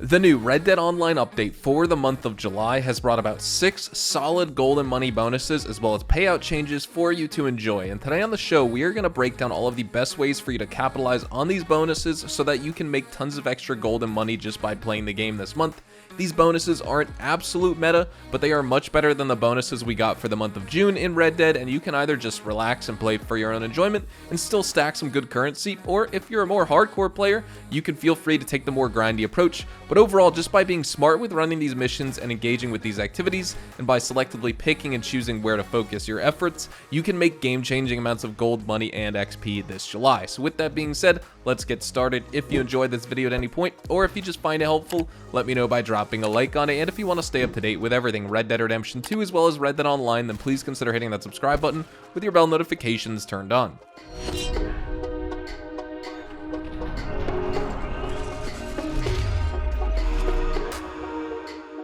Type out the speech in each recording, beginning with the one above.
The new Red Dead Online update for the month of July has brought about 6 solid gold and money bonuses as well as payout changes for you to enjoy, and today on the show we are going to break down all of the best ways for you to capitalize on these bonuses so that you can make tons of extra gold and money just by playing the game this month. These bonuses aren't absolute meta, but they are much better than the bonuses we got for the month of June in Red Dead, and you can either just relax and play for your own enjoyment and still stack some good currency, or if you're a more hardcore player, you can feel free to take the more grindy approach. But overall, just by being smart with running these missions and engaging with these activities, and by selectively picking and choosing where to focus your efforts, you can make game-changing amounts of gold, money, and XP this July. So with that being said, let's get started. If you enjoyed this video at any point, or if you just find it helpful, let me know by dropping a like on it, and if you want to stay up to date with everything Red Dead Redemption 2 as well as Red Dead Online, then please consider hitting that subscribe button with your bell notifications turned on.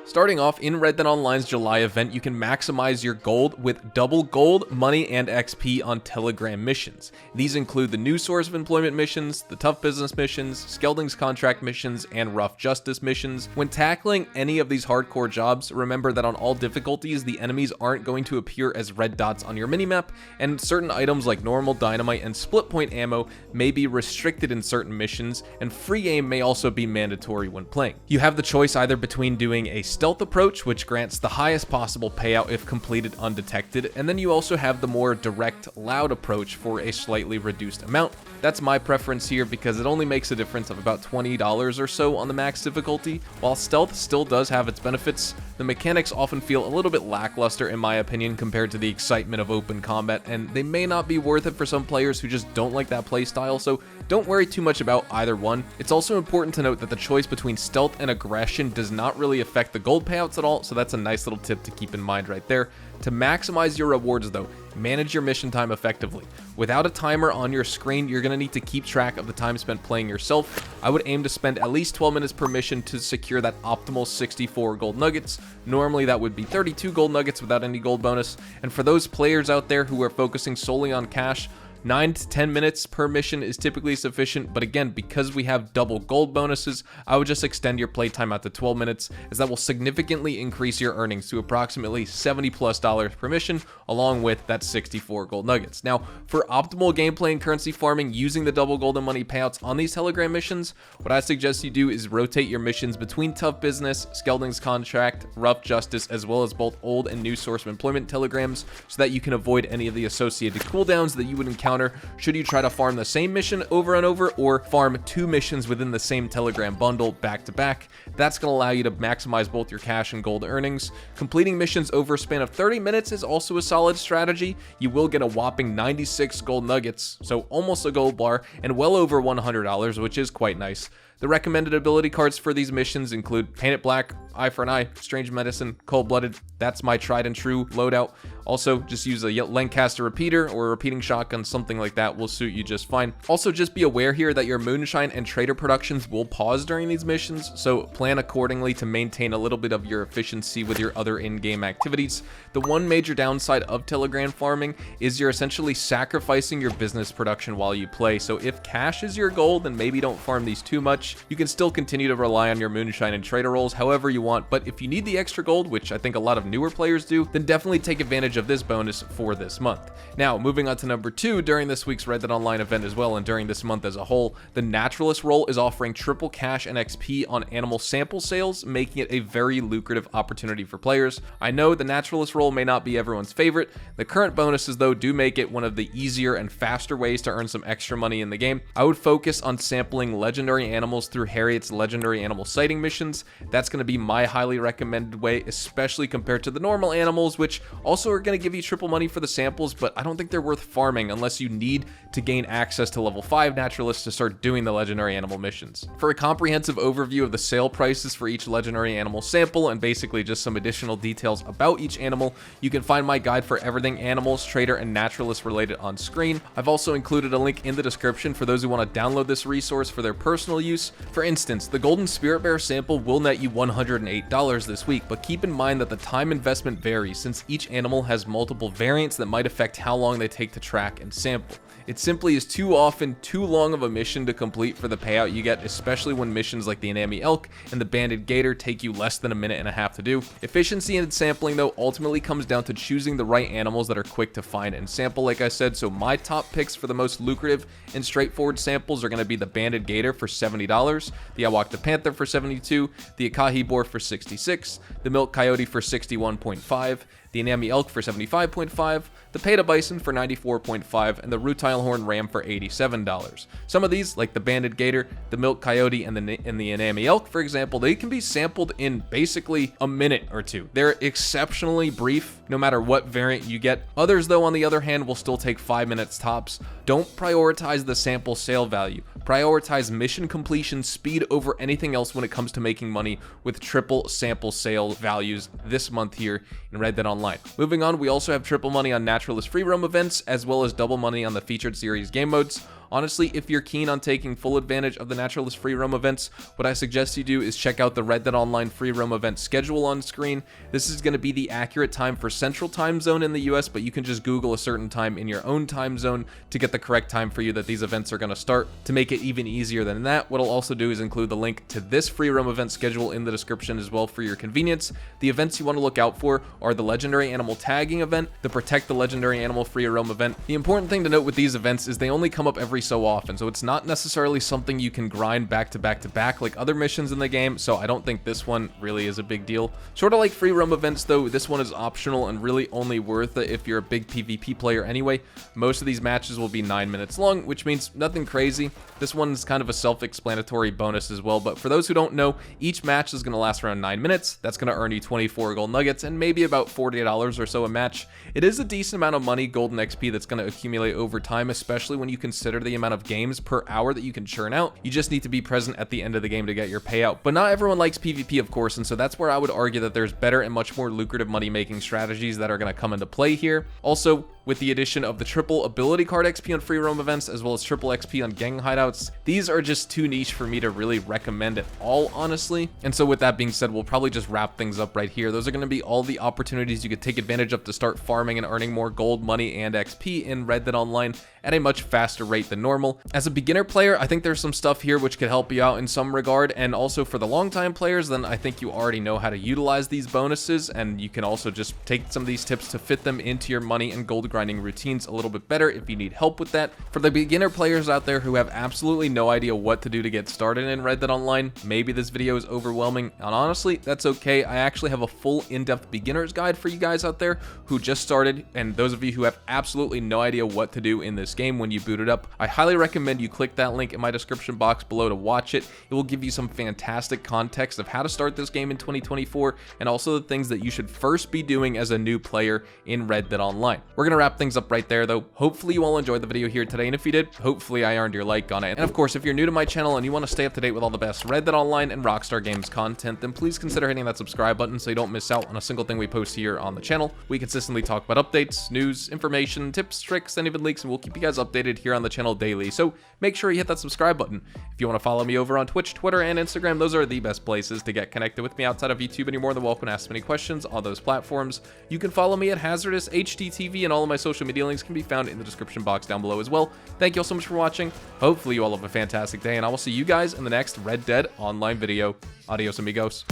Starting off, in Red Dead Online's July event, you can maximize your gold with double gold, money, and XP on Telegram missions. These include the new source of employment missions, the tough business missions, Skelding's contract missions, and rough justice missions. When tackling any of these hardcore jobs, remember that on all difficulties, the enemies aren't going to appear as red dots on your minimap, and certain items like normal, dynamite, and split point ammo may be restricted in certain missions, and free aim may also be mandatory when playing. You have the choice either between doing a stealth approach, which grants the highest possible payout if completed undetected, and then you also have the more direct, loud approach for a slightly reduced amount. That's my preference here because it only makes a difference of about $20 or so on the max difficulty. While stealth still does have its benefits, the mechanics often feel a little bit lackluster in my opinion compared to the excitement of open combat, and they may not be worth it for some players who just don't like that playstyle, so don't worry too much about either one. It's also important to note that the choice between stealth and aggression does not really affect the gold payouts at all, so that's a nice little tip to keep in mind right there. To maximize your rewards though, manage your mission time effectively. Without a timer on your screen, you're going to need to keep track of the time spent playing yourself. I would aim to spend at least 12 minutes per mission to secure that optimal 64 gold nuggets. Normally that would be 32 gold nuggets without any gold bonus, and for those players out there who are focusing solely on cash, 9 to 10 minutes per mission is typically sufficient, but again, because we have double gold bonuses, I would just extend your playtime out to 12 minutes, as that will significantly increase your earnings to approximately $70+ per mission, along with that 64 gold nuggets. Now, for optimal gameplay and currency farming using the double gold and money payouts on these Telegram missions, what I suggest you do is rotate your missions between tough business, Skelding's contract, rough justice, as well as both old and new source of employment telegrams, so that you can avoid any of the associated cooldowns that you would encounter should you try to farm the same mission over and over, or farm 2 missions within the same Telegram bundle back to back. That's going to allow you to maximize both your cash and gold earnings. Completing missions over a span of 30 minutes is also a solid strategy. You will get a whopping 96 gold nuggets, so almost a gold bar, and well over $100, which is quite nice. The recommended ability cards for these missions include Paint It Black, Eye for an Eye, Strange Medicine, Cold-Blooded. That's my tried and true loadout. Also, just use a Lancaster repeater or a repeating shotgun, something like that will suit you just fine. Also, just be aware here that your moonshine and trader productions will pause during these missions, so plan accordingly to maintain a little bit of your efficiency with your other in-game activities. The one major downside of Telegram farming is you're essentially sacrificing your business production while you play, so if cash is your goal, then maybe don't farm these too much. You can still continue to rely on your moonshine and trader rolls however you want, but if you need the extra gold, which I think a lot of newer players do, then definitely take advantage of this bonus for this month. Now, moving on to number 2, during this week's Red Dead Online event as well, and during this month as a whole, the Naturalist role is offering triple cash and XP on animal sample sales, making it a very lucrative opportunity for players. I know the Naturalist role may not be everyone's favorite. The current bonuses though do make it one of the easier and faster ways to earn some extra money in the game. I would focus on sampling legendary animals through Harriet's legendary animal sighting missions. That's going to be my highly recommended way, especially compared to the normal animals, which also are going to give you triple money for the samples, but I don't think they're worth farming unless you need to gain access to level 5 naturalists to start doing the legendary animal missions. For a comprehensive overview of the sale prices for each legendary animal sample and basically just some additional details about each animal, you can find my guide for everything animals, trader, and naturalist related on screen. I've also included a link in the description for those who want to download this resource for their personal use. For instance, the golden spirit bear sample will net you $108 this week, but keep in mind that the time investment varies since each animal has multiple variants that might affect how long they take to track and sample. It simply is too often too long of a mission to complete for the payout you get, especially when missions like the Anami Elk and the Banded Gator take you less than a minute and a half to do. Efficiency in sampling though ultimately comes down to choosing the right animals that are quick to find and sample, like I said. So my top picks for the most lucrative and straightforward samples are going to be the Banded Gator for $70, the Awakta Panther for $72, the Akahi Boar for $66, the Milk Coyote for $61.5, the Anami Elk for $75.5, the Peta Bison for $94.5, and the Rutile Horn Ram for $87. Some of these, like the Banded Gator, the Milk Coyote, and the Anami Elk, for example, they can be sampled in basically a minute or two. They're exceptionally brief, no matter what variant you get. Others, though, on the other hand, will still take 5 minutes tops. Don't prioritize the sample sale value. Prioritize mission completion speed over anything else when it comes to making money with triple sample sale values this month here in Red Dead Online. Moving on, we also have triple money on Naturalist free roam events, as well as double money on the featured series game modes. Honestly, if you're keen on taking full advantage of the Naturalist free roam events, what I suggest you do is check out the Red Dead Online free roam event schedule on screen. This is going to be the accurate time for Central Time Zone in the US, but you can just Google a certain time in your own time zone to get the correct time for you that these events are going to start. To make it even easier than that, what I'll also do is include the link to this free roam event schedule in the description as well for your convenience. The events you want to look out for are the Legendary Animal Tagging event, the Protect the Legendary Animal free roam event. The important thing to note with these events is they only come up every so often, so it's not necessarily something you can grind back to back to back like other missions in the game, so I don't think this one really is a big deal. Sort of like free roam events though, this one is optional and really only worth it if you're a big PvP player anyway. Most of these matches will be 9 minutes long, which means nothing crazy. This one's kind of a self-explanatory bonus as well, but for those who don't know, each match is going to last around 9 minutes. That's going to earn you 24 gold nuggets and maybe about $40 or so a match. It is a decent amount of money, gold and XP, that's going to accumulate over time, especially when you consider the amount of games per hour that you can churn out. You just need to be present at the end of the game to get your payout. But not everyone likes PvP, of course, and so that's where I would argue that there's better and much more lucrative money-making strategies that are going to come into play here. Also, with the addition of the triple ability card XP on free roam events, as well as triple XP on gang hideouts, these are just too niche for me to really recommend at all, honestly. And so with that being said, we'll probably just wrap things up right here. Those are going to be all the opportunities you could take advantage of to start farming and earning more gold, money, and XP in Red Dead Online at a much faster rate than normal. As a beginner player, I think there's some stuff here which could help you out in some regard, and also for the long-time players, then I think you already know how to utilize these bonuses, and you can also just take some of these tips to fit them into your money and gold grinding routines a little bit better if you need help with that. For the beginner players out there who have absolutely no idea what to do to get started in Red Dead Online, maybe this video is overwhelming, and honestly, that's okay. I actually have a full in-depth beginner's guide for you guys out there who just started, and those of you who have absolutely no idea what to do in this game when you boot it up, I highly recommend you click that link in my description box below to watch it. It will give you some fantastic context of how to start this game in 2024, and also the things that you should first be doing as a new player in Red Dead Online. We're gonna wrap things up right there though. Hopefully you all enjoyed the video here today, and if you did, hopefully I earned your like on it. And of course, if you're new to my channel and you want to stay up to date with all the best Red Dead Online and Rockstar Games content, then please consider hitting that subscribe button so you don't miss out on a single thing we post here on the channel. We consistently talk about updates, news, information, tips, tricks, and even leaks, and we'll keep you guys updated here on the channel daily, so make sure you hit that subscribe button. If you want to follow me over on Twitch, Twitter, and Instagram, those are the best places to get connected with me outside of YouTube, and you're more than welcome to ask me any questions on those platforms. You can follow me at Hazardous HDTV, and all of my social media links can be found in the description box down below as well. Thank you all so much for watching. Hopefully you all have a fantastic day, and I will see you guys in the next Red Dead Online video. Adios, amigos.